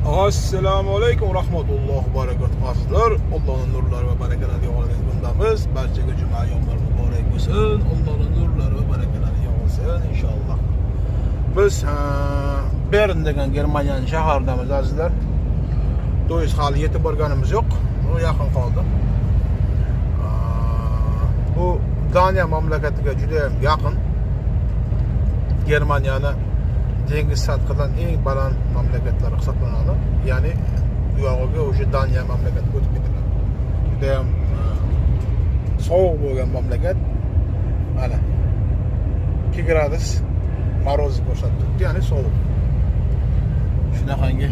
Assalomu alaykum rahmatullohi va barakatuh azizlar. Allohning nurlari va barakalari yog'ilgan kundamiz. Barchaga juma yomg'ir muborak bo'lsin. Allohning nurlari va barakalari yog'ilsin inshaalloh. Biz Bern degan Germaniyaning shahridamiz azizlar. Do'yis hali yetib borganimiz yo'q. Bu yaqin qoldi. Bu Daniya mamlakatiga juda ham yaqin. Germaniyani dengiz sathidan eng baland mamlakatlar hisoblanadi. Ya'ni bu yog'iga o'sha Daniya mamlakati o'tib ketadi. Juda ham sovuq bo'lgan mamlakat. Mana 2 gradus moroz ko'rsatdi. Ya'ni sovuq. Shunaqangi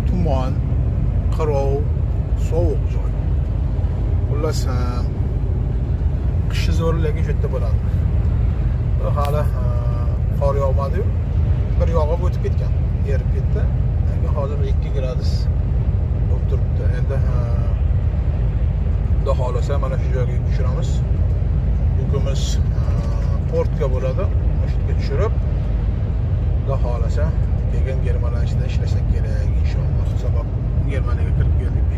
tuman, qirov, sovuq joy. Xullas qish zo'r lekin shu yerda bo'ladi. Hali qor yog'madi-yu, bir yog'ib o'tib ketgan, erib ketdi. Lekin hozir 2 gradus bo'lib turibdi. Endi xudo xolasa mana shu joyga tushiramiz. Yukimiz portga bo'ladi. O'sha yerga tushirib, xudo xolasa keyin Germaniyada ishlasak kerak inshaalloh. Sabab Germaniyaga kirib keldik.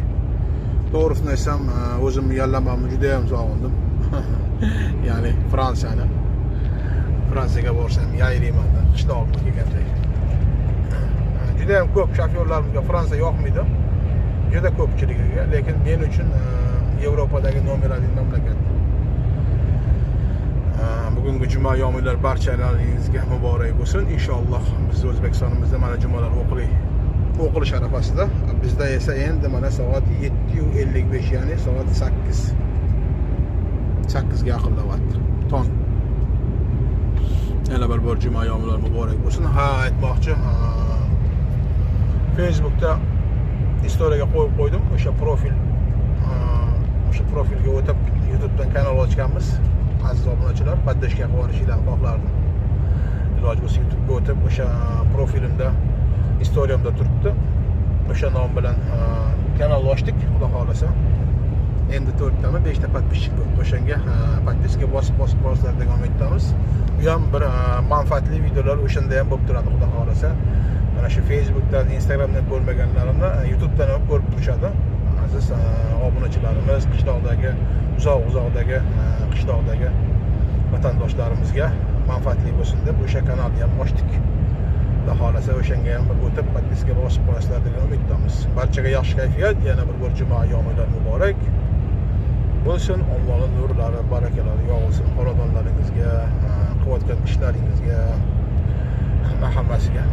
To'g'risini aytsam, o'zimni yallamamni juda ham sog'indim. Ya'ni Fransiyani. Fransiyaga borsam yayrayman da, qishlog'imga kelgandek. Juda ham ko'p shofyorlarimizga Fransiya yoqmaydi. Juda ko'pchiligiga, lekin men uchun Yevropadagi nomer 1 mamlakat. Bugungi juma yomg'irlar barchalaringizga muborak bo'lsin. Inshaalloh biz O'zbekistonimizda mana jumalar o'qilish arafasida. Bizda esa endi mana soat 7:55, ya'ni soat 8 ga yaqinlayapti. Tong. Yana bir bor juma yomg'irlar muborak bo'lsin. Aytmoqchi, Facebookda istoriyaga qo'yib qo'ydim. O'sha profilga o'tib YouTubedan kanal ochganmiz. Aziz obunachilar, podpishka qilib olishinglarni xohlardim. Iloji bo'lsa YouTubega o'tib, o'sha profilimda, istoriyamda turibdi. O'sha nom bilan kanal ochdik, xudo xolasa. Endi 4 tami 5 ta podpishchik bor. O'shanga podpiska bosib borsangiz davom etamiz. Bu ham bir manfaatli videolar o'shanda ham bo'lib turadi, xudo xolasa. Mana shu Facebookdan, Instagramdan ko'rmaganlarimni YouTubedan ham ko'rib turishadi. Aziz obunachilarimiz, qishloqdagi, uzoq-uzoqdagi qishloqdagi vatandoshlarimizga manfaatli bo'lsin deb o'sha kanalni ham ochdik. Xudo xolasa o'shanga ham o'tib podpiska bosib qo'yasizlar degan umiddamiz. Barchaga yaxshi kayfiyat, yana bir bor juma yomg'irlar muborak bo'lsin. Allohning nurlari, barakalari yog'ilsin xonadonlaringizga, qilayotgan ishlaringizga, hammasiga.